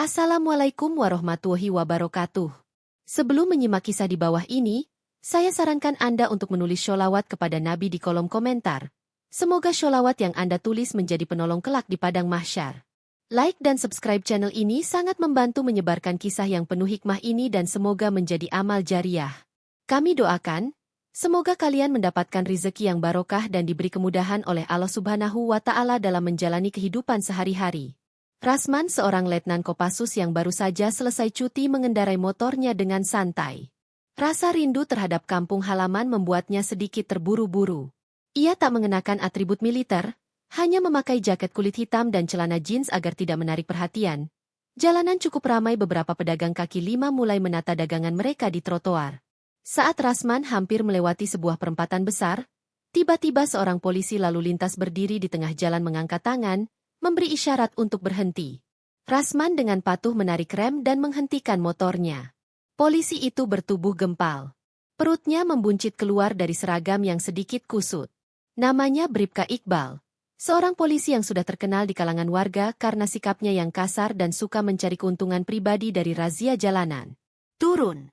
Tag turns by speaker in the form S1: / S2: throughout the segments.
S1: Assalamualaikum warahmatullahi wabarakatuh. Sebelum menyimak kisah di bawah ini, saya sarankan Anda untuk menulis sholawat kepada Nabi di kolom komentar. Semoga sholawat yang Anda tulis menjadi penolong kelak di padang mahsyar. Like dan subscribe channel ini sangat membantu menyebarkan kisah yang penuh hikmah ini dan semoga menjadi amal jariah. Kami doakan, semoga kalian mendapatkan rizeki yang barokah dan diberi kemudahan oleh Allah Subhanahu wa Ta'ala dalam menjalani kehidupan sehari-hari. Rasman, seorang letnan Kopassus yang baru saja selesai cuti, mengendarai motornya dengan santai. Rasa rindu terhadap kampung halaman membuatnya sedikit terburu-buru. Ia tak mengenakan atribut militer, hanya memakai jaket kulit hitam dan celana jeans agar tidak menarik perhatian. Jalanan cukup ramai, beberapa pedagang kaki lima mulai menata dagangan mereka di trotoar. Saat Rasman hampir melewati sebuah perempatan besar, tiba-tiba seorang polisi lalu lintas berdiri di tengah jalan mengangkat tangan, memberi isyarat untuk berhenti. Rasman dengan patuh menarik rem dan menghentikan motornya. Polisi itu bertubuh gempal. Perutnya membuncit keluar dari seragam yang sedikit kusut. Namanya Bribka Iqbal, seorang polisi yang sudah terkenal di kalangan warga karena sikapnya yang kasar dan suka mencari keuntungan pribadi dari razia jalanan. "Turun!"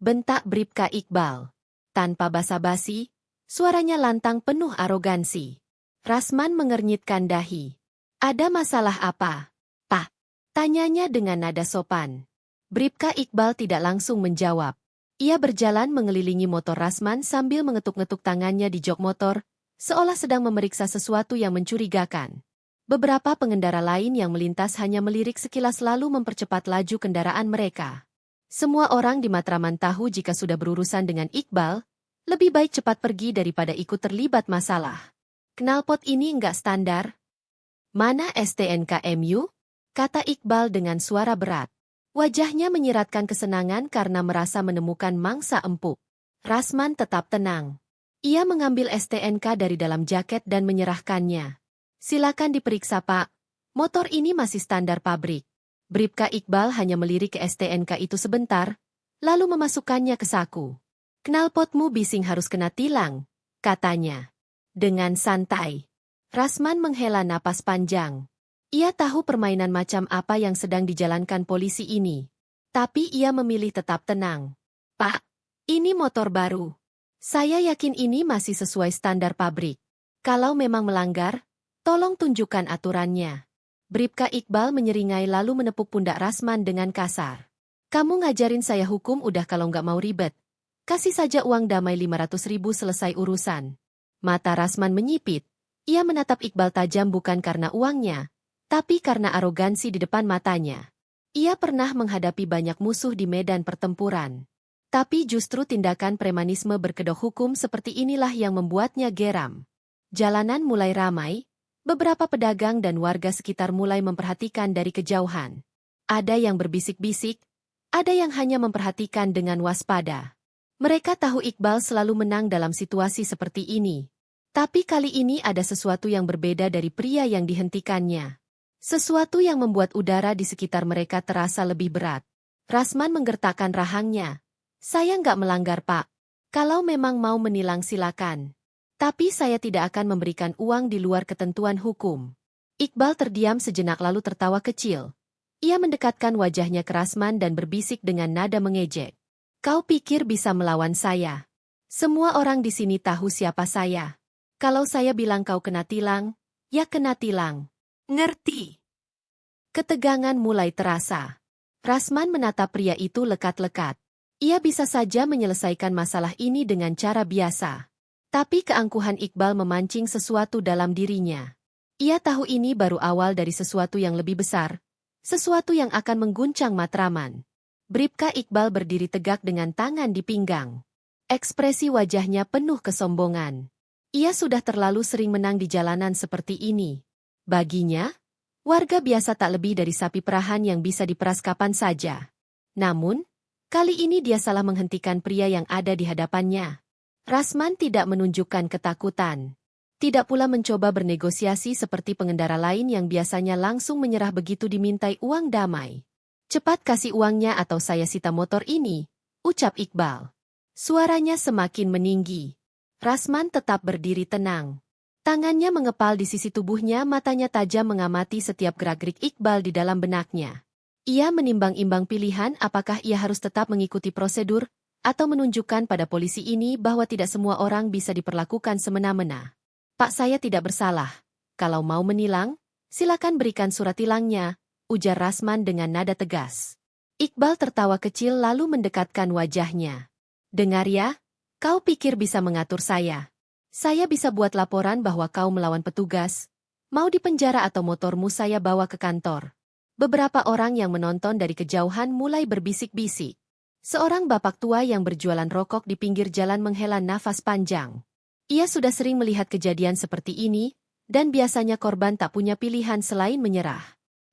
S1: bentak Bribka Iqbal. Tanpa basa-basi, suaranya lantang penuh arogansi. Rasman mengernyitkan dahi. "Ada masalah apa, Pak?" tanyanya dengan nada sopan. Bribka Iqbal tidak langsung menjawab. Ia berjalan mengelilingi motor Rasman sambil mengetuk-ngetuk tangannya di jok motor, seolah sedang memeriksa sesuatu yang mencurigakan. Beberapa pengendara lain yang melintas hanya melirik sekilas lalu mempercepat laju kendaraan mereka. Semua orang di Matraman tahu jika sudah berurusan dengan Iqbal, lebih baik cepat pergi daripada ikut terlibat masalah. "Knalpot ini enggak standar." "Mana STNK-MU?" kata Iqbal dengan suara berat. Wajahnya menyiratkan kesenangan karena merasa menemukan mangsa empuk. Rasman tetap tenang. Ia mengambil STNK dari dalam jaket dan menyerahkannya. "Silakan diperiksa, Pak. Motor ini masih standar pabrik." Bribka Iqbal hanya melirik ke STNK itu sebentar, lalu memasukkannya ke saku. "Knalpotmu bising harus kena tilang," katanya. Dengan santai. Rasman menghela napas panjang. Ia tahu permainan macam apa yang sedang dijalankan polisi ini. Tapi ia memilih tetap tenang. "Pak, ini motor baru. Saya yakin ini masih sesuai standar pabrik. Kalau memang melanggar, tolong tunjukkan aturannya." Bribka Iqbal menyeringai lalu menepuk pundak Rasman dengan kasar. "Kamu ngajarin saya hukum udah, kalau nggak mau ribet. Kasih saja uang damai 500.000 selesai urusan." Mata Rasman menyipit. Ia menatap Iqbal tajam bukan karena uangnya, tapi karena arogansi di depan matanya. Ia pernah menghadapi banyak musuh di medan pertempuran. Tapi justru tindakan premanisme berkedok hukum seperti inilah yang membuatnya geram. Jalanan mulai ramai, beberapa pedagang dan warga sekitar mulai memperhatikan dari kejauhan. Ada yang berbisik-bisik, ada yang hanya memperhatikan dengan waspada. Mereka tahu Iqbal selalu menang dalam situasi seperti ini. Tapi kali ini ada sesuatu yang berbeda dari pria yang dihentikannya. Sesuatu yang membuat udara di sekitar mereka terasa lebih berat. Rasman menggertakkan rahangnya. "Saya nggak melanggar, Pak. Kalau memang mau menilang silakan. Tapi saya tidak akan memberikan uang di luar ketentuan hukum." Iqbal terdiam sejenak lalu tertawa kecil. Ia mendekatkan wajahnya ke Rasman dan berbisik dengan nada mengejek. "Kau pikir bisa melawan saya? Semua orang di sini tahu siapa saya. Kalau saya bilang kau kena tilang, ya kena tilang. Ngerti?" Ketegangan mulai terasa. Rasman menatap pria itu lekat-lekat. Ia bisa saja menyelesaikan masalah ini dengan cara biasa. Tapi keangkuhan Iqbal memancing sesuatu dalam dirinya. Ia tahu ini baru awal dari sesuatu yang lebih besar, sesuatu yang akan mengguncang Matraman. Bribka Iqbal berdiri tegak dengan tangan di pinggang. Ekspresi wajahnya penuh kesombongan. Ia sudah terlalu sering menang di jalanan seperti ini. Baginya, warga biasa tak lebih dari sapi perahan yang bisa diperas kapan saja. Namun, kali ini dia salah menghentikan pria yang ada di hadapannya. Rasman tidak menunjukkan ketakutan. Tidak pula mencoba bernegosiasi seperti pengendara lain yang biasanya langsung menyerah begitu dimintai uang damai. "Cepat kasih uangnya atau saya sita motor ini," ucap Iqbal. Suaranya semakin meninggi. Rasman tetap berdiri tenang. Tangannya mengepal di sisi tubuhnya, matanya tajam mengamati setiap gerak-gerik Iqbal di dalam benaknya. Ia menimbang-imbang pilihan apakah ia harus tetap mengikuti prosedur atau menunjukkan pada polisi ini bahwa tidak semua orang bisa diperlakukan semena-mena. Pak, saya tidak bersalah. Kalau mau menilang, silakan berikan surat tilangnya, ujar Rasman dengan nada tegas. Iqbal tertawa kecil lalu mendekatkan wajahnya. Dengar ya, kau pikir bisa mengatur saya. Saya bisa buat laporan bahwa kau melawan petugas. Mau dipenjara atau motormu saya bawa ke kantor. Beberapa orang yang menonton dari kejauhan mulai berbisik-bisik. Seorang bapak tua yang berjualan rokok di pinggir jalan menghela nafas panjang. Ia sudah sering melihat kejadian seperti ini, dan biasanya korban tak punya pilihan selain menyerah.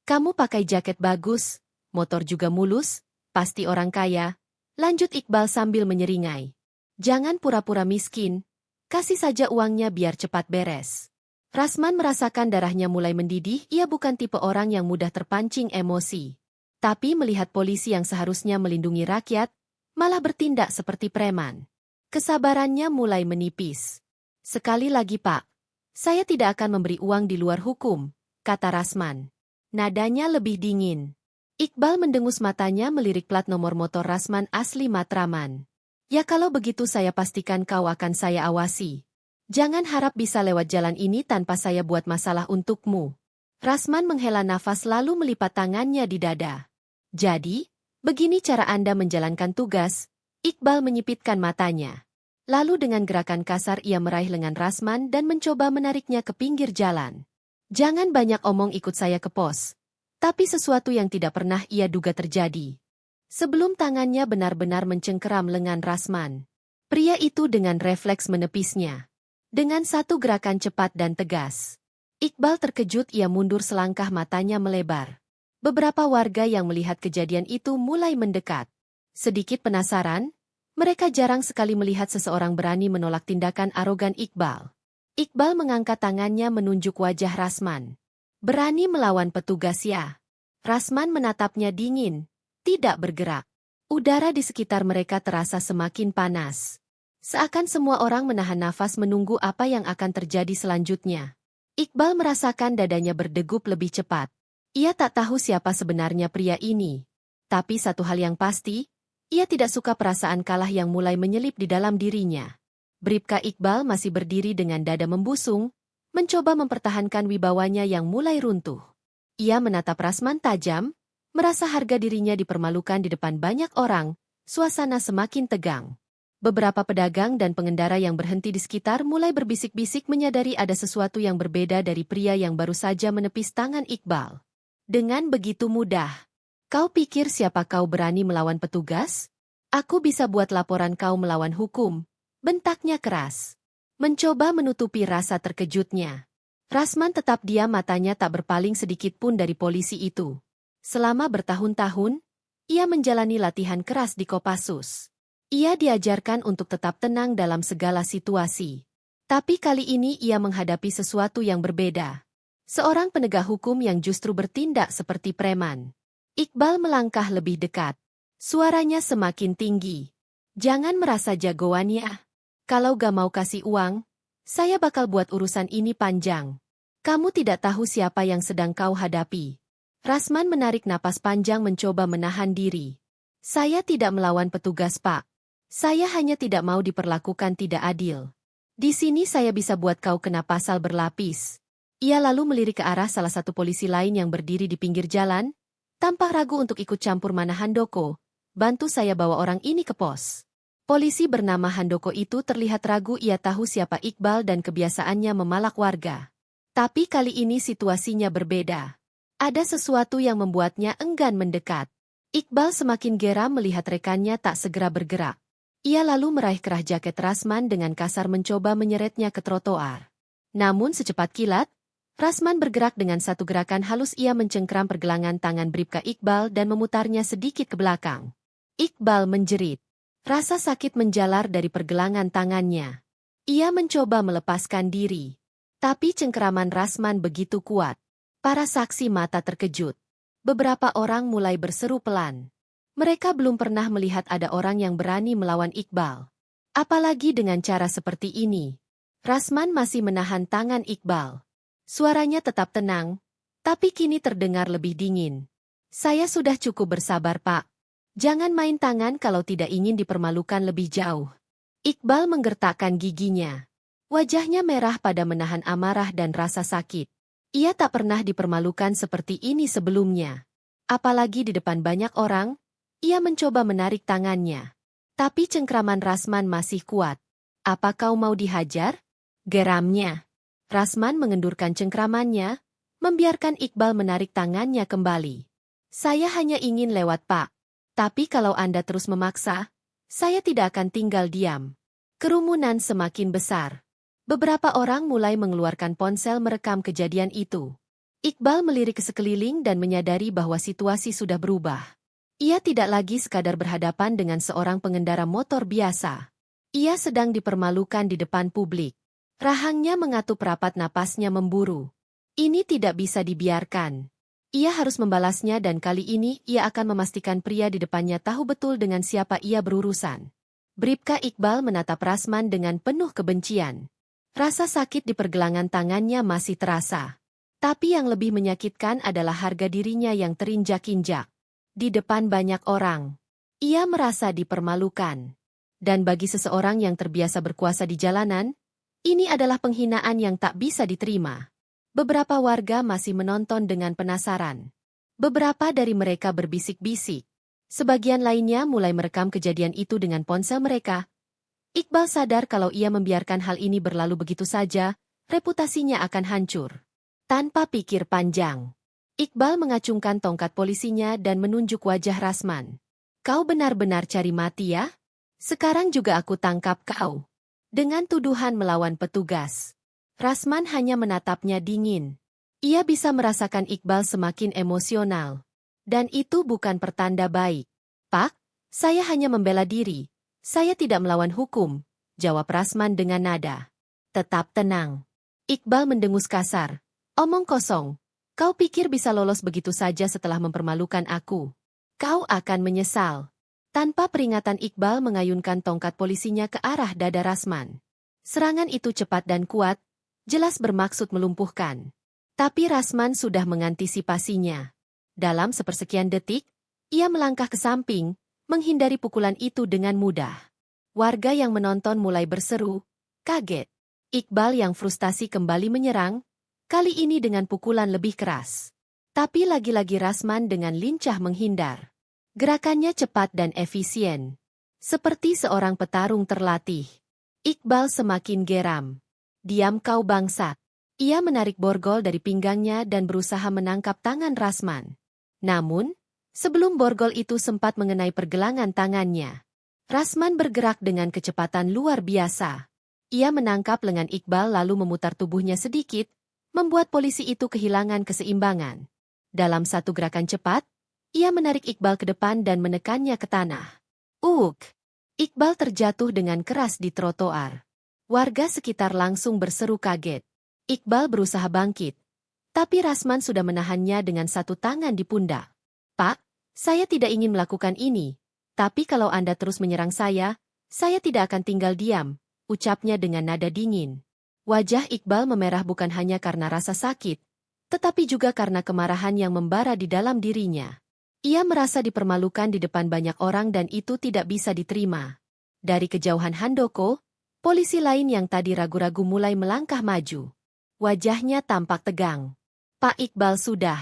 S1: Kamu pakai jaket bagus, motor juga mulus, pasti orang kaya, lanjut Iqbal sambil menyeringai. Jangan pura-pura miskin, kasih saja uangnya biar cepat beres. Rasman merasakan darahnya mulai mendidih, ia bukan tipe orang yang mudah terpancing emosi. Tapi melihat polisi yang seharusnya melindungi rakyat, malah bertindak seperti preman. Kesabarannya mulai menipis. Sekali lagi Pak, saya tidak akan memberi uang di luar hukum, kata Rasman. Nadanya lebih dingin. Iqbal mendengus matanya melirik plat nomor motor Rasman asli Matraman. Ya kalau begitu saya pastikan kau akan saya awasi. Jangan harap bisa lewat jalan ini tanpa saya buat masalah untukmu. Rasman menghela nafas lalu melipat tangannya di dada. Jadi, begini cara Anda menjalankan tugas, Iqbal menyipitkan matanya. Lalu dengan gerakan kasar ia meraih lengan Rasman dan mencoba menariknya ke pinggir jalan. Jangan banyak omong, ikut saya ke pos. Tapi sesuatu yang tidak pernah ia duga terjadi. Sebelum tangannya benar-benar mencengkeram lengan Rasman, pria itu dengan refleks menepisnya. Dengan satu gerakan cepat dan tegas. Iqbal terkejut, ia mundur selangkah, matanya melebar. Beberapa warga yang melihat kejadian itu mulai mendekat. Sedikit penasaran, mereka jarang sekali melihat seseorang berani menolak tindakan arogan Iqbal. Iqbal mengangkat tangannya menunjuk wajah Rasman. Berani melawan petugas ya? Rasman menatapnya dingin, tidak bergerak. Udara di sekitar mereka terasa semakin panas. Seakan semua orang menahan nafas menunggu apa yang akan terjadi selanjutnya. Iqbal merasakan dadanya berdegup lebih cepat. Ia tak tahu siapa sebenarnya pria ini. Tapi satu hal yang pasti, ia tidak suka perasaan kalah yang mulai menyelip di dalam dirinya. Bribka Iqbal masih berdiri dengan dada membusung, mencoba mempertahankan wibawanya yang mulai runtuh. Ia menatap Rasman tajam, merasa harga dirinya dipermalukan di depan banyak orang, suasana semakin tegang. Beberapa pedagang dan pengendara yang berhenti di sekitar mulai berbisik-bisik menyadari ada sesuatu yang berbeda dari pria yang baru saja menepis tangan Iqbal. Dengan begitu mudah, kau pikir siapa kau berani melawan petugas? Aku bisa buat laporan kau melawan hukum, bentaknya keras. Mencoba menutupi rasa terkejutnya. Rasman tetap diam, matanya tak berpaling sedikit pun dari polisi itu. Selama bertahun-tahun, ia menjalani latihan keras di Kopassus. Ia diajarkan untuk tetap tenang dalam segala situasi. Tapi kali ini ia menghadapi sesuatu yang berbeda. Seorang penegak hukum yang justru bertindak seperti preman. Iqbal melangkah lebih dekat. Suaranya semakin tinggi. Jangan merasa jagoan ya. Kalau gak mau kasih uang, saya bakal buat urusan ini panjang. Kamu tidak tahu siapa yang sedang kau hadapi. Rasman menarik napas panjang mencoba menahan diri. Saya tidak melawan petugas Pak. Saya hanya tidak mau diperlakukan tidak adil. Di sini saya bisa buat kau kena pasal berlapis. Ia lalu melirik ke arah salah satu polisi lain yang berdiri di pinggir jalan, tanpa ragu untuk ikut campur. Mana Handoko? Bantu saya bawa orang ini ke pos. Polisi bernama Handoko itu terlihat ragu, ia tahu siapa Iqbal dan kebiasaannya memalak warga. Tapi kali ini situasinya berbeda. Ada sesuatu yang membuatnya enggan mendekat. Iqbal semakin geram melihat rekannya tak segera bergerak. Ia lalu meraih kerah jaket Rasman dengan kasar mencoba menyeretnya ke trotoar. Namun secepat kilat, Rasman bergerak dengan satu gerakan halus, ia mencengkram pergelangan tangan bribka Iqbal dan memutarnya sedikit ke belakang. Iqbal menjerit. Rasa sakit menjalar dari pergelangan tangannya. Ia mencoba melepaskan diri. Tapi cengkeraman Rasman begitu kuat. Para saksi mata terkejut. Beberapa orang mulai berseru pelan. Mereka belum pernah melihat ada orang yang berani melawan Iqbal. Apalagi dengan cara seperti ini. Rasman masih menahan tangan Iqbal. Suaranya tetap tenang, tapi kini terdengar lebih dingin. Saya sudah cukup bersabar, Pak. Jangan main tangan kalau tidak ingin dipermalukan lebih jauh. Iqbal menggertakkan giginya. Wajahnya merah pada menahan amarah dan rasa sakit. Ia tak pernah dipermalukan seperti ini sebelumnya. Apalagi di depan banyak orang, ia mencoba menarik tangannya. Tapi cengkraman Rasman masih kuat. Apa kau mau dihajar? Geramnya. Rasman mengendurkan cengkramannya, membiarkan Iqbal menarik tangannya kembali. Saya hanya ingin lewat, Pak. Tapi kalau Anda terus memaksa, saya tidak akan tinggal diam. Kerumunan semakin besar. Beberapa orang mulai mengeluarkan ponsel merekam kejadian itu. Iqbal melirik ke sekeliling dan menyadari bahwa situasi sudah berubah. Ia tidak lagi sekadar berhadapan dengan seorang pengendara motor biasa. Ia sedang dipermalukan di depan publik. Rahangnya mengatup rapat, napasnya memburu. Ini tidak bisa dibiarkan. Ia harus membalasnya dan kali ini ia akan memastikan pria di depannya tahu betul dengan siapa ia berurusan. Bribka Iqbal menatap Rasman dengan penuh kebencian. Rasa sakit di pergelangan tangannya masih terasa. Tapi yang lebih menyakitkan adalah harga dirinya yang terinjak-injak. Di depan banyak orang, ia merasa dipermalukan. Dan bagi seseorang yang terbiasa berkuasa di jalanan, ini adalah penghinaan yang tak bisa diterima. Beberapa warga masih menonton dengan penasaran. Beberapa dari mereka berbisik-bisik. Sebagian lainnya mulai merekam kejadian itu dengan ponsel mereka. Iqbal sadar kalau ia membiarkan hal ini berlalu begitu saja, reputasinya akan hancur. Tanpa pikir panjang, Iqbal mengacungkan tongkat polisinya dan menunjuk wajah Rasman. Kau benar-benar cari mati ya? Sekarang juga aku tangkap kau. Dengan tuduhan melawan petugas. Rasman hanya menatapnya dingin. Ia bisa merasakan Iqbal semakin emosional. Dan itu bukan pertanda baik. Pak, saya hanya membela diri. Saya tidak melawan hukum, jawab Rasman dengan nada. Tetap tenang. Iqbal mendengus kasar. Omong kosong. Kau pikir bisa lolos begitu saja setelah mempermalukan aku? Kau akan menyesal. Tanpa peringatan Iqbal mengayunkan tongkat polisinya ke arah dada Rasman. Serangan itu cepat dan kuat, jelas bermaksud melumpuhkan. Tapi Rasman sudah mengantisipasinya. Dalam sepersekian detik, ia melangkah ke samping, menghindari pukulan itu dengan mudah. Warga yang menonton mulai berseru, kaget. Iqbal yang frustasi kembali menyerang, kali ini dengan pukulan lebih keras. Tapi lagi-lagi Rasman dengan lincah menghindar. Gerakannya cepat dan efisien. Seperti seorang petarung terlatih. Iqbal semakin geram. Diam kau bangsat. Ia menarik borgol dari pinggangnya dan berusaha menangkap tangan Rasman. Namun, sebelum borgol itu sempat mengenai pergelangan tangannya, Rasman bergerak dengan kecepatan luar biasa. Ia menangkap lengan Iqbal lalu memutar tubuhnya sedikit, membuat polisi itu kehilangan keseimbangan. Dalam satu gerakan cepat, ia menarik Iqbal ke depan dan menekannya ke tanah. Iqbal terjatuh dengan keras di trotoar. Warga sekitar langsung berseru kaget. Iqbal berusaha bangkit, tapi Rasman sudah menahannya dengan satu tangan di pundak. Pak, saya tidak ingin melakukan ini, tapi kalau Anda terus menyerang saya tidak akan tinggal diam, ucapnya dengan nada dingin. Wajah Iqbal memerah bukan hanya karena rasa sakit, tetapi juga karena kemarahan yang membara di dalam dirinya. Ia merasa dipermalukan di depan banyak orang dan itu tidak bisa diterima. Dari kejauhan Handoko, polisi lain yang tadi ragu-ragu mulai melangkah maju. Wajahnya tampak tegang. Pak Iqbal sudah.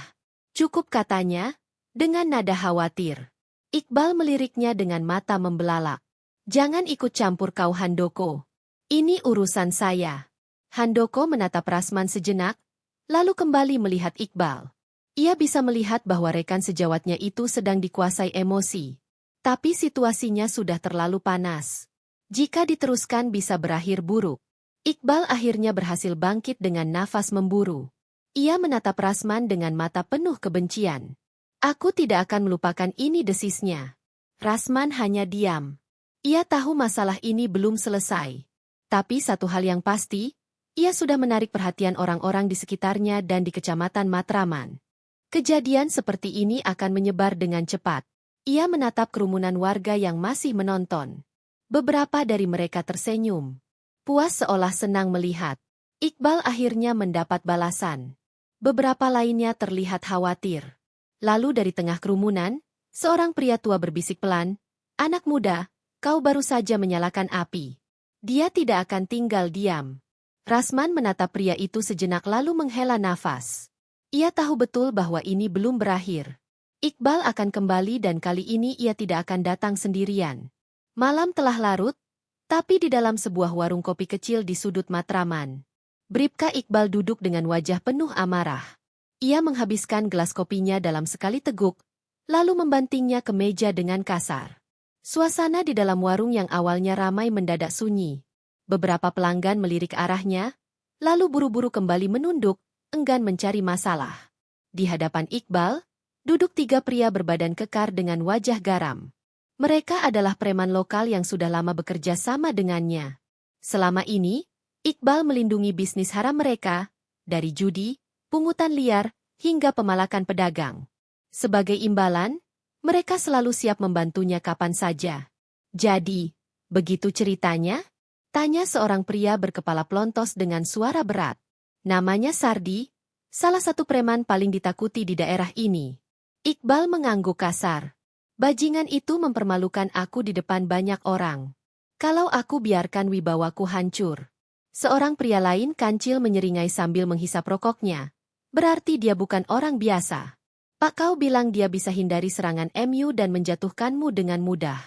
S1: Cukup katanya, dengan nada khawatir. Iqbal meliriknya dengan mata membelalak. Jangan ikut campur kau Handoko. Ini urusan saya. Handoko menatap Rasman sejenak, lalu kembali melihat Iqbal. Ia bisa melihat bahwa rekan sejawatnya itu sedang dikuasai emosi. Tapi situasinya sudah terlalu panas. Jika diteruskan bisa berakhir buruk. Iqbal akhirnya berhasil bangkit dengan nafas memburu. Ia menatap Rasman dengan mata penuh kebencian. Aku tidak akan melupakan ini, desisnya. Rasman hanya diam. Ia tahu masalah ini belum selesai. Tapi satu hal yang pasti, ia sudah menarik perhatian orang-orang di sekitarnya dan di Kecamatan Matraman. Kejadian seperti ini akan menyebar dengan cepat. Ia menatap kerumunan warga yang masih menonton. Beberapa dari mereka tersenyum. Puas seolah senang melihat. Iqbal akhirnya mendapat balasan. Beberapa lainnya terlihat khawatir. Lalu dari tengah kerumunan, seorang pria tua berbisik pelan, "Anak muda, kau baru saja menyalakan api. Dia tidak akan tinggal diam." Rasman menatap pria itu sejenak lalu menghela nafas. Ia tahu betul bahwa ini belum berakhir. Iqbal akan kembali dan kali ini ia tidak akan datang sendirian. Malam telah larut, tapi di dalam sebuah warung kopi kecil di sudut Matraman, Bribka Iqbal duduk dengan wajah penuh amarah. Ia menghabiskan gelas kopinya dalam sekali teguk, lalu membantingnya ke meja dengan kasar. Suasana di dalam warung yang awalnya ramai mendadak sunyi. Beberapa pelanggan melirik arahnya, lalu buru-buru kembali menunduk, enggan mencari masalah. Di hadapan Iqbal, duduk 3 pria berbadan kekar dengan wajah garam. Mereka adalah preman lokal yang sudah lama bekerja sama dengannya. Selama ini, Iqbal melindungi bisnis haram mereka, dari judi, pungutan liar, hingga pemalakan pedagang. Sebagai imbalan, mereka selalu siap membantunya kapan saja. "Jadi, begitu ceritanya?" tanya seorang pria berkepala plontos dengan suara berat. Namanya Sardi, salah satu preman paling ditakuti di daerah ini. Iqbal mengangguk kasar. "Bajingan itu mempermalukan aku di depan banyak orang. Kalau aku biarkan wibawaku hancur." Seorang pria lain kancil menyeringai sambil menghisap rokoknya. "Berarti dia bukan orang biasa. Pak, kau bilang dia bisa hindari serangan MU dan menjatuhkanmu dengan mudah."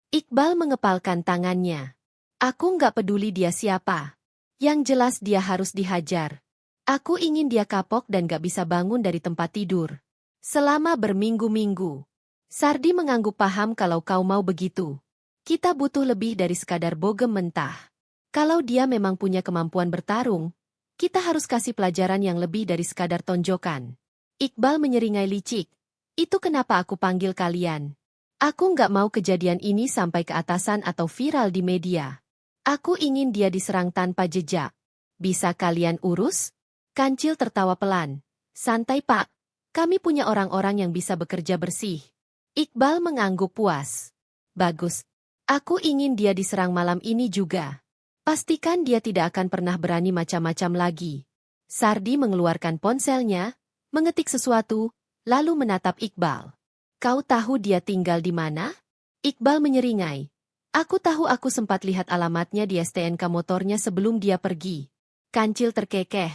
S1: Iqbal mengepalkan tangannya. "Aku nggak peduli dia siapa. Yang jelas dia harus dihajar. Aku ingin dia kapok dan gak bisa bangun dari tempat tidur selama berminggu-minggu." Sardi mengangguk, "Paham kalau kau mau begitu. Kita butuh lebih dari sekadar bogem mentah. Kalau dia memang punya kemampuan bertarung, kita harus kasih pelajaran yang lebih dari sekadar tonjokan." Iqbal menyeringai licik. "Itu kenapa aku panggil kalian. Aku nggak mau kejadian ini sampai ke atasan atau viral di media. Aku ingin dia diserang tanpa jejak. Bisa kalian urus?" Kancil tertawa pelan. "Santai Pak, kami punya orang-orang yang bisa bekerja bersih." Iqbal mengangguk puas. "Bagus. Aku ingin dia diserang malam ini juga. Pastikan dia tidak akan pernah berani macam-macam lagi." Sardi mengeluarkan ponselnya, mengetik sesuatu, lalu menatap Iqbal. "Kau tahu dia tinggal di mana?" Iqbal menyeringai. Aku sempat lihat alamatnya di STNK motornya sebelum dia pergi." Kancil terkekeh.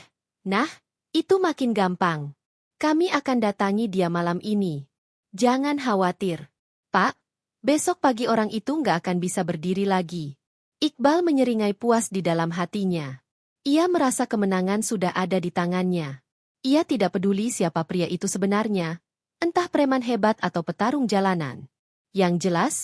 S1: "Nah, itu makin gampang. Kami akan datangi dia malam ini. Jangan khawatir. Pak, besok pagi orang itu nggak akan bisa berdiri lagi." Iqbal menyeringai puas di dalam hatinya. Ia merasa kemenangan sudah ada di tangannya. Ia tidak peduli siapa pria itu sebenarnya, entah preman hebat atau petarung jalanan. Yang jelas,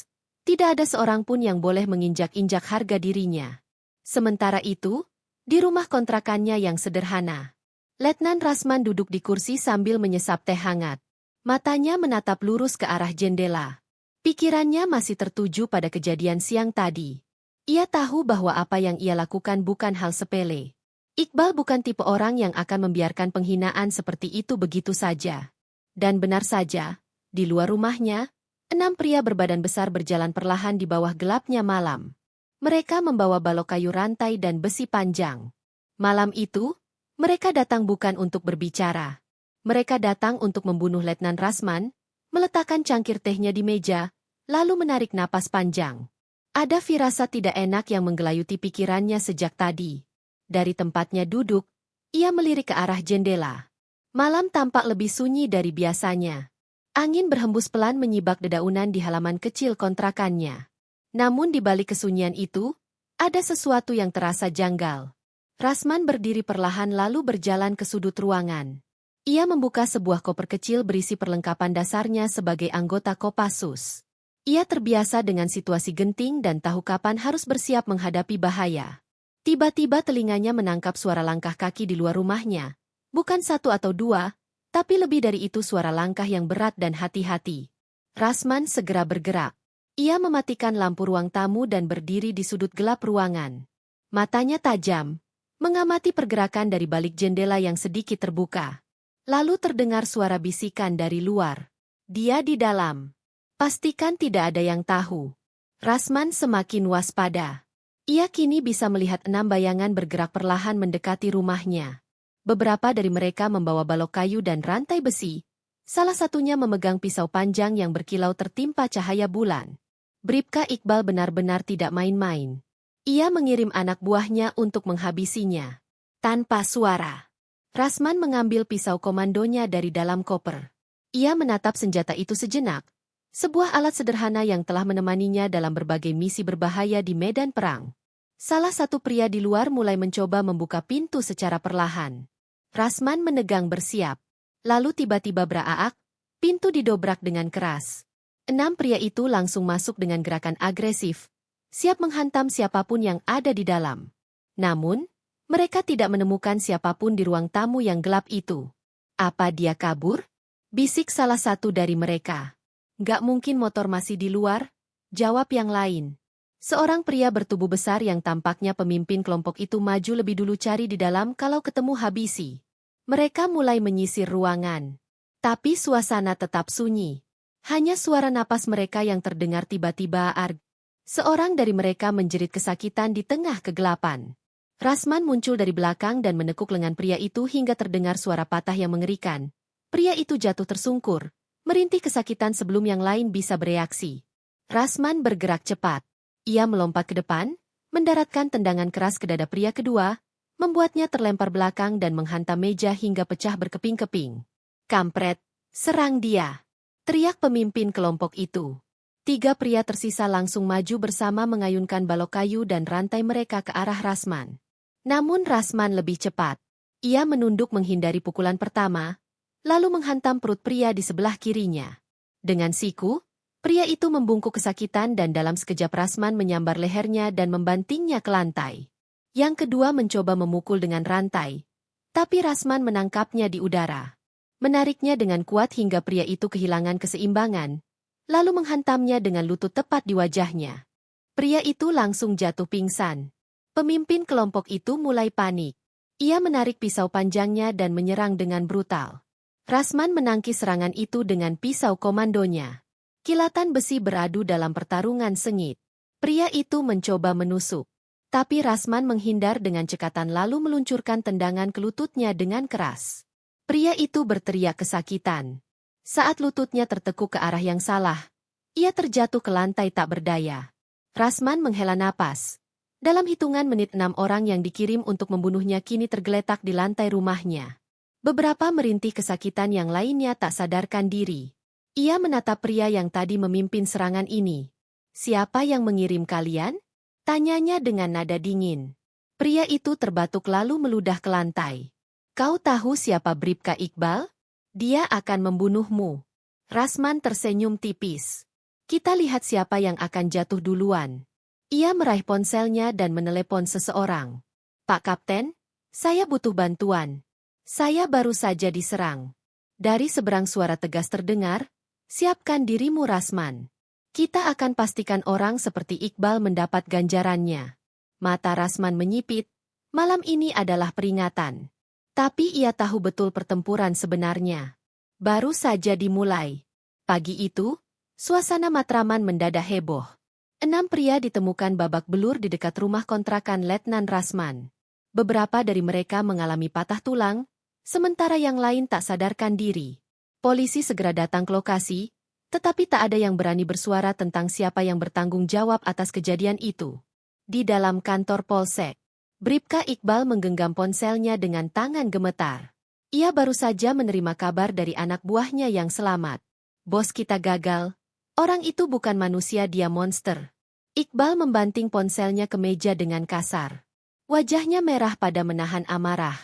S1: tidak ada seorang pun yang boleh menginjak-injak harga dirinya. Sementara itu, di rumah kontrakannya yang sederhana, Letnan Rasman duduk di kursi sambil menyesap teh hangat. Matanya menatap lurus ke arah jendela. Pikirannya masih tertuju pada kejadian siang tadi. Ia tahu bahwa apa yang ia lakukan bukan hal sepele. Iqbal bukan tipe orang yang akan membiarkan penghinaan seperti itu begitu saja. Dan benar saja, di luar rumahnya, 6 pria berbadan besar berjalan perlahan di bawah gelapnya malam. Mereka membawa balok kayu rantai dan besi panjang. Malam itu, mereka datang bukan untuk berbicara. Mereka datang untuk membunuh Letnan Rasman, meletakkan cangkir tehnya di meja, lalu menarik napas panjang. Ada firasat tidak enak yang menggelayuti pikirannya sejak tadi. Dari tempatnya duduk, ia melirik ke arah jendela. Malam tampak lebih sunyi dari biasanya. Angin berhembus pelan menyibak dedaunan di halaman kecil kontrakannya. Namun di balik kesunyian itu, ada sesuatu yang terasa janggal. Rasman berdiri perlahan lalu berjalan ke sudut ruangan. Ia membuka sebuah koper kecil berisi perlengkapan dasarnya sebagai anggota Kopassus. Ia terbiasa dengan situasi genting dan tahu kapan harus bersiap menghadapi bahaya. Tiba-tiba telinganya menangkap suara langkah kaki di luar rumahnya. Bukan 1 atau 2, tapi lebih dari itu suara langkah yang berat dan hati-hati. Rasman segera bergerak. Ia mematikan lampu ruang tamu dan berdiri di sudut gelap ruangan. Matanya tajam, mengamati pergerakan dari balik jendela yang sedikit terbuka. Lalu terdengar suara bisikan dari luar. "Dia di dalam. Pastikan tidak ada yang tahu." Rasman semakin waspada. Ia kini bisa melihat 6 bayangan bergerak perlahan mendekati rumahnya. Beberapa dari mereka membawa balok kayu dan rantai besi, Salah satunya memegang pisau panjang yang berkilau tertimpa cahaya bulan. Bribka Iqbal benar-benar tidak main-main. Ia mengirim anak buahnya untuk menghabisinya. Tanpa suara, Rasman mengambil pisau komandonya dari dalam koper. Ia menatap senjata itu sejenak, sebuah alat sederhana yang telah menemaninya dalam berbagai misi berbahaya di medan perang. Salah satu pria di luar mulai mencoba membuka pintu secara perlahan. Rasman menegang bersiap. Lalu tiba-tiba beraak, pintu didobrak dengan keras. 6 pria itu langsung masuk dengan gerakan agresif, siap menghantam siapapun yang ada di dalam. Namun, mereka tidak menemukan siapapun di ruang tamu yang gelap itu. Apa dia kabur? Bisik salah satu dari mereka. Gak mungkin motor masih di luar, jawab yang lain. Seorang pria bertubuh besar yang tampaknya pemimpin kelompok itu maju lebih dulu cari di dalam kalau ketemu habisi. Mereka mulai menyisir ruangan. Tapi suasana tetap sunyi. Hanya suara napas mereka yang terdengar tiba-tiba arg. Seorang dari mereka menjerit kesakitan di tengah kegelapan. Rasman muncul dari belakang dan menekuk lengan pria itu hingga terdengar suara patah yang mengerikan. Pria itu jatuh tersungkur, merintih kesakitan sebelum yang lain bisa bereaksi. Rasman bergerak cepat. Ia melompat ke depan, mendaratkan tendangan keras ke dada pria kedua, membuatnya terlempar belakang dan menghantam meja hingga pecah berkeping-keping. Kampret, serang dia! Teriak pemimpin kelompok itu. 3 pria tersisa langsung maju bersama mengayunkan balok kayu dan rantai mereka ke arah Rasman. Namun Rasman lebih cepat. Ia menunduk menghindari pukulan pertama, lalu menghantam perut pria di sebelah kirinya. Dengan siku, pria itu membungkuk kesakitan dan dalam sekejap Rasman menyambar lehernya dan membantingnya ke lantai. Yang kedua mencoba memukul dengan rantai, tapi Rasman menangkapnya di udara. Menariknya dengan kuat hingga pria itu kehilangan keseimbangan, lalu menghantamnya dengan lutut tepat di wajahnya. Pria itu langsung jatuh pingsan. Pemimpin kelompok itu mulai panik. Ia menarik pisau panjangnya dan menyerang dengan brutal. Rasman menangkis serangan itu dengan pisau komandonya. Kilatan besi beradu dalam pertarungan sengit. Pria itu mencoba menusuk. Tapi Rasman menghindar dengan cekatan lalu meluncurkan tendangan ke lututnya dengan keras. Pria itu berteriak kesakitan. Saat lututnya tertekuk ke arah yang salah, ia terjatuh ke lantai tak berdaya. Rasman menghela napas. Dalam hitungan menit 6 orang yang dikirim untuk membunuhnya kini tergeletak di lantai rumahnya. Beberapa merintih kesakitan yang lainnya tak sadarkan diri. Ia menatap pria yang tadi memimpin serangan ini. Siapa yang mengirim kalian? Tanyanya dengan nada dingin. Pria itu terbatuk lalu meludah ke lantai. Kau tahu siapa Bribka Iqbal? Dia akan membunuhmu. Rasman tersenyum tipis. Kita lihat siapa yang akan jatuh duluan. Ia meraih ponselnya dan menelepon seseorang. Pak Kapten, saya butuh bantuan. Saya baru saja diserang. Dari seberang suara tegas terdengar, siapkan dirimu Rasman. Kita akan pastikan orang seperti Iqbal mendapat ganjarannya. Mata Rasman menyipit, malam ini adalah peringatan. Tapi ia tahu betul pertempuran sebenarnya. Baru saja dimulai. Pagi itu, suasana Matraman mendadak heboh. 6 pria ditemukan babak belur di dekat rumah kontrakan Letnan Rasman. Beberapa dari mereka mengalami patah tulang, sementara yang lain tak sadarkan diri. Polisi segera datang ke lokasi, tetapi tak ada yang berani bersuara tentang siapa yang bertanggung jawab atas kejadian itu. Di dalam kantor Polsek, Bribka Iqbal menggenggam ponselnya dengan tangan gemetar. Ia baru saja menerima kabar dari anak buahnya yang selamat. Bos kita gagal. Orang itu bukan manusia, dia monster. Iqbal membanting ponselnya ke meja dengan kasar. Wajahnya merah pada menahan amarah.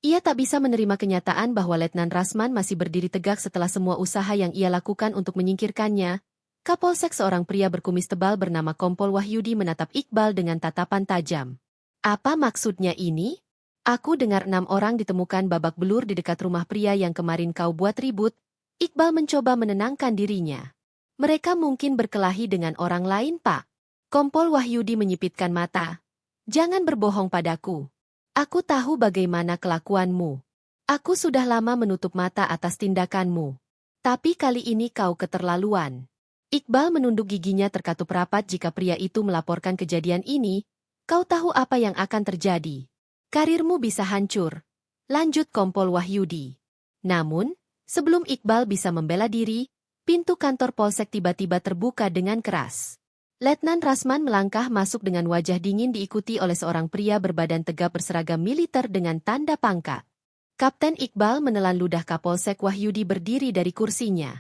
S1: Ia tak bisa menerima kenyataan bahwa Letnan Rasman masih berdiri tegak setelah semua usaha yang ia lakukan untuk menyingkirkannya. Kapolsek seorang pria berkumis tebal bernama Kompol Wahyudi menatap Iqbal dengan tatapan tajam. Apa maksudnya ini? Aku dengar 6 orang ditemukan babak belur di dekat rumah pria yang kemarin kau buat ribut. Iqbal mencoba menenangkan dirinya. Mereka mungkin berkelahi dengan orang lain, Pak. Kompol Wahyudi menyipitkan mata. Jangan berbohong padaku. Aku tahu bagaimana kelakuanmu. Aku sudah lama menutup mata atas tindakanmu. Tapi kali ini kau keterlaluan. Iqbal menunduk giginya terkatup rapat jika pria itu melaporkan kejadian ini. Kau tahu apa yang akan terjadi. Karirmu bisa hancur. Lanjut Kompol Wahyudi. Namun, Sebelum Iqbal bisa membela diri, pintu kantor polsek tiba-tiba terbuka dengan keras. Letnan Rasman melangkah masuk dengan wajah dingin diikuti oleh seorang pria berbadan tegap berseragam militer dengan tanda pangkat. Kapten Iqbal menelan ludah Kapolsek Wahyudi berdiri dari kursinya.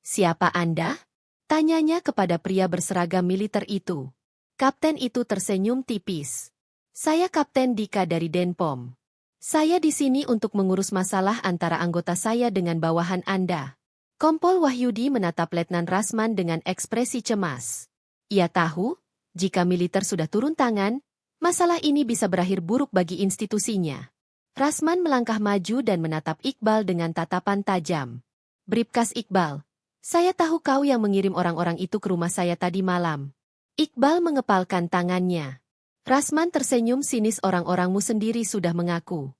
S1: "Siapa Anda?" tanyanya kepada pria berseragam militer itu. Kapten itu tersenyum tipis. "Saya Kapten Dika dari Denpom. Saya di sini untuk mengurus masalah antara anggota saya dengan bawahan Anda." Kompol Wahyudi menatap Letnan Rasman dengan ekspresi cemas. Ia tahu, jika militer sudah turun tangan, masalah ini bisa berakhir buruk bagi institusinya. Rasman melangkah maju dan menatap Iqbal dengan tatapan tajam. "Bribkas Iqbal, saya tahu kau yang mengirim orang-orang itu ke rumah saya tadi malam." Iqbal mengepalkan tangannya. Rasman tersenyum sinis, "Orang-orangmu sendiri sudah mengaku."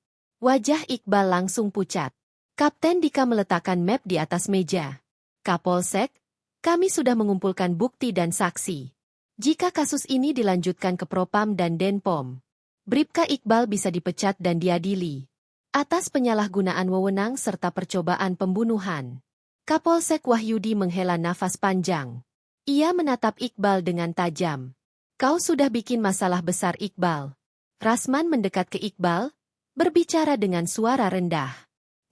S1: Wajah Iqbal langsung pucat. Kapten Dika meletakkan map di atas meja. "Kapolsek, kami sudah mengumpulkan bukti dan saksi. Jika kasus ini dilanjutkan ke Propam dan Denpom, Bribka Iqbal bisa dipecat dan diadili atas penyalahgunaan wewenang serta percobaan pembunuhan." Kapolsek Wahyudi menghela nafas panjang. Ia menatap Iqbal dengan tajam. "Kau sudah bikin masalah besar, Iqbal." Rasman mendekat ke Iqbal, berbicara dengan suara rendah,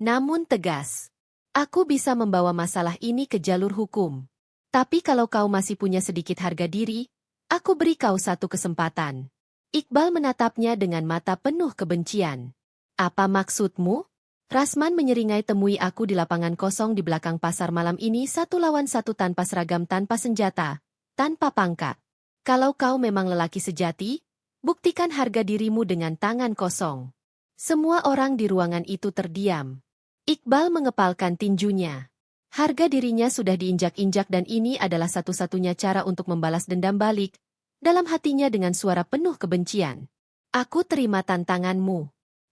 S1: namun tegas. "Aku bisa membawa masalah ini ke jalur hukum. Tapi kalau kau masih punya sedikit harga diri, aku beri kau satu kesempatan." Iqbal menatapnya dengan mata penuh kebencian. "Apa maksudmu?" Rasman menyeringai, "Temui aku di lapangan kosong di belakang pasar malam ini 1 lawan 1 tanpa seragam, tanpa senjata, tanpa pangkat. Kalau kau memang lelaki sejati, buktikan harga dirimu dengan tangan kosong." Semua orang di ruangan itu terdiam. Iqbal mengepalkan tinjunya. Harga dirinya sudah diinjak-injak dan ini adalah satu-satunya cara untuk membalas dendam balik. Dalam hatinya dengan suara penuh kebencian. "Aku terima tantanganmu."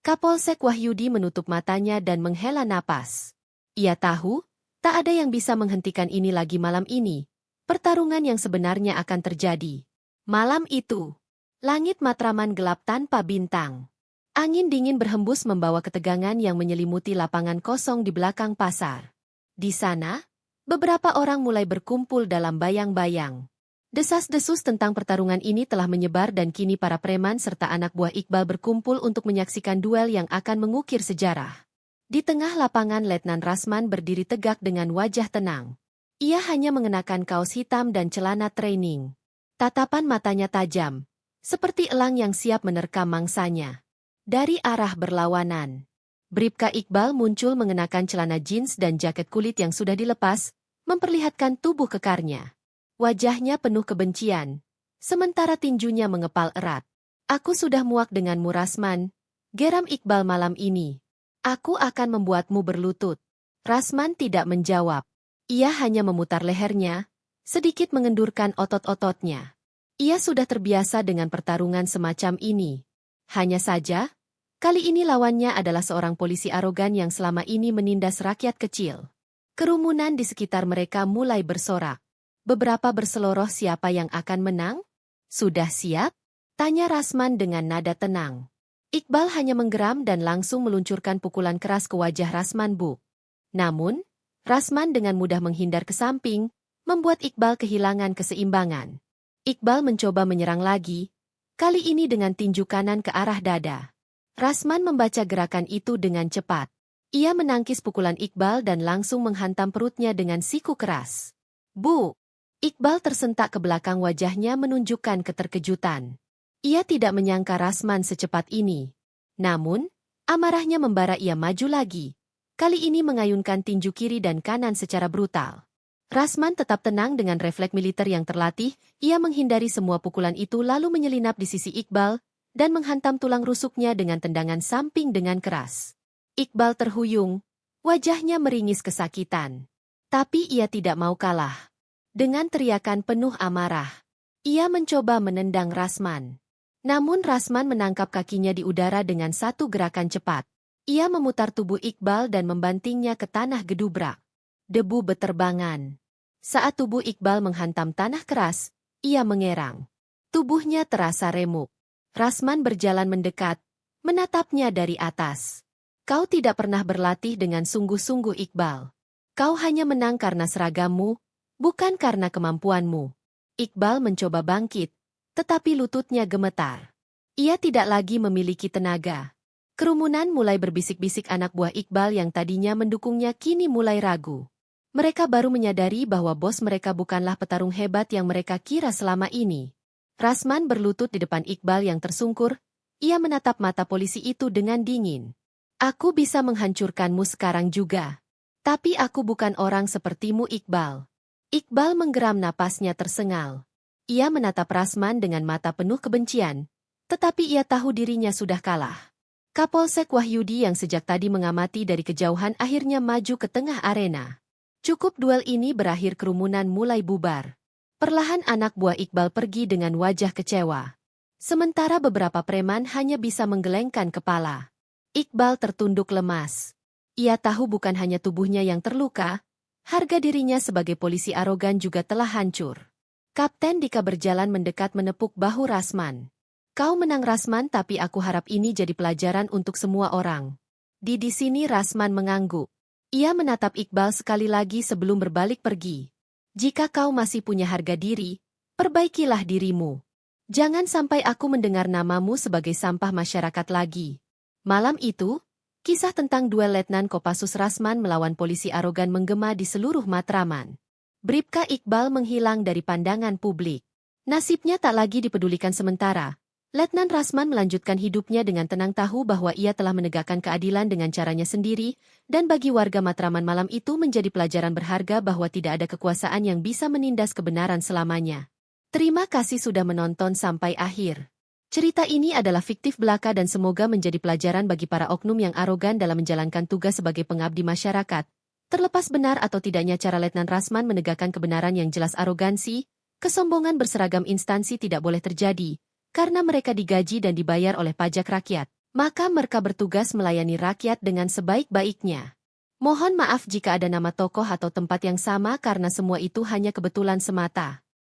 S1: Kapolsek Wahyudi menutup matanya dan menghela napas. Ia tahu, tak ada yang bisa menghentikan ini lagi malam ini. Pertarungan yang sebenarnya akan terjadi. Malam itu, langit Matraman gelap tanpa bintang. Angin dingin berhembus membawa ketegangan yang menyelimuti lapangan kosong di belakang pasar. Di sana, beberapa orang mulai berkumpul dalam bayang-bayang. Desas-desus tentang pertarungan ini telah menyebar dan kini para preman serta anak buah Iqbal berkumpul untuk menyaksikan duel yang akan mengukir sejarah. Di tengah lapangan Letnan Rasman berdiri tegak dengan wajah tenang. Ia hanya mengenakan kaos hitam dan celana training. Tatapan matanya tajam, seperti elang yang siap menerkam mangsanya. Dari arah berlawanan, Bribka Iqbal muncul mengenakan celana jeans dan jaket kulit yang sudah dilepas, memperlihatkan tubuh kekarnya. Wajahnya penuh kebencian, sementara tinjunya mengepal erat. "Aku sudah muak denganmu, Rasman," geram Iqbal malam ini. "Aku akan membuatmu berlutut." Rasman tidak menjawab. Ia hanya memutar lehernya, sedikit mengendurkan otot-ototnya. Ia sudah terbiasa dengan pertarungan semacam ini. Hanya saja, kali ini lawannya adalah seorang polisi arogan yang selama ini menindas rakyat kecil. Kerumunan di sekitar mereka mulai bersorak. Beberapa berseloroh, "Siapa yang akan menang?" "Sudah siap?" tanya Rasman dengan nada tenang. Iqbal hanya menggeram dan langsung meluncurkan pukulan keras ke wajah Rasman. Namun, Rasman dengan mudah menghindar ke samping, membuat Iqbal kehilangan keseimbangan. Iqbal mencoba menyerang lagi, kali ini dengan tinju kanan ke arah dada. Rasman membaca gerakan itu dengan cepat. Ia menangkis pukulan Iqbal dan langsung menghantam perutnya dengan siku keras. "Bu!" Iqbal tersentak ke belakang, wajahnya menunjukkan keterkejutan. Ia tidak menyangka Rasman secepat ini. Namun, amarahnya membara, ia maju lagi. Kali ini mengayunkan tinju kiri dan kanan secara brutal. Rasman tetap tenang dengan refleks militer yang terlatih, ia menghindari semua pukulan itu lalu menyelinap di sisi Iqbal, dan menghantam tulang rusuknya dengan tendangan samping dengan keras. Iqbal terhuyung, wajahnya meringis kesakitan. Tapi ia tidak mau kalah. Dengan teriakan penuh amarah, ia mencoba menendang Rasman. Namun Rasman menangkap kakinya di udara dengan satu gerakan cepat. Ia memutar tubuh Iqbal dan membantingnya ke tanah gedubrak. Debu beterbangan. Saat tubuh Iqbal menghantam tanah keras, ia mengerang. Tubuhnya terasa remuk. Rasman berjalan mendekat, menatapnya dari atas. Kau tidak pernah berlatih dengan sungguh-sungguh, Iqbal. Kau hanya menang karena seragammu, bukan karena kemampuanmu. Iqbal mencoba bangkit, tetapi lututnya gemetar. Ia tidak lagi memiliki tenaga. Kerumunan mulai berbisik-bisik, anak buah Iqbal yang tadinya mendukungnya kini mulai ragu. Mereka baru menyadari bahwa bos mereka bukanlah petarung hebat yang mereka kira selama ini. Rasman berlutut di depan Iqbal yang tersungkur. Ia menatap mata polisi itu dengan dingin. Aku bisa menghancurkanmu sekarang juga. Tapi aku bukan orang sepertimu, Iqbal. Iqbal menggeram, napasnya tersengal. Ia menatap Rasman dengan mata penuh kebencian. Tetapi ia tahu dirinya sudah kalah. Kapolsek Wahyudi yang sejak tadi mengamati dari kejauhan akhirnya maju ke tengah arena. Cukup duel ini berakhir, kerumunan mulai bubar. Perlahan anak buah Iqbal pergi dengan wajah kecewa. Sementara beberapa preman hanya bisa menggelengkan kepala. Iqbal tertunduk lemas. Ia tahu bukan hanya tubuhnya yang terluka, harga dirinya sebagai polisi arogan juga telah hancur. Kapten Dika berjalan mendekat menepuk bahu Rasman. Kau menang, Rasman, tapi aku harap ini jadi pelajaran untuk semua orang. Di sini Rasman mengangguk. Ia menatap Iqbal sekali lagi sebelum berbalik pergi. Jika kau masih punya harga diri, perbaikilah dirimu. Jangan sampai aku mendengar namamu sebagai sampah masyarakat lagi. Malam itu, kisah tentang duel Letnan Kopassus Rasman melawan polisi arogan menggema di seluruh Matraman. Bribka Iqbal menghilang dari pandangan publik. Nasibnya tak lagi dipedulikan sementara. Letnan Rasman melanjutkan hidupnya dengan tenang, tahu bahwa ia telah menegakkan keadilan dengan caranya sendiri, dan bagi warga Matraman malam itu menjadi pelajaran berharga bahwa tidak ada kekuasaan yang bisa menindas kebenaran selamanya. Terima kasih sudah menonton sampai akhir. Cerita ini adalah fiktif belaka dan semoga menjadi pelajaran bagi para oknum yang arogan dalam menjalankan tugas sebagai pengabdi masyarakat. Terlepas benar atau tidaknya cara Letnan Rasman menegakkan kebenaran yang jelas, arogansi, kesombongan berseragam instansi tidak boleh terjadi. Karena mereka digaji dan dibayar oleh pajak rakyat, maka mereka bertugas melayani rakyat dengan sebaik-baiknya. Mohon maaf jika ada nama tokoh atau tempat yang sama karena semua itu hanya kebetulan semata.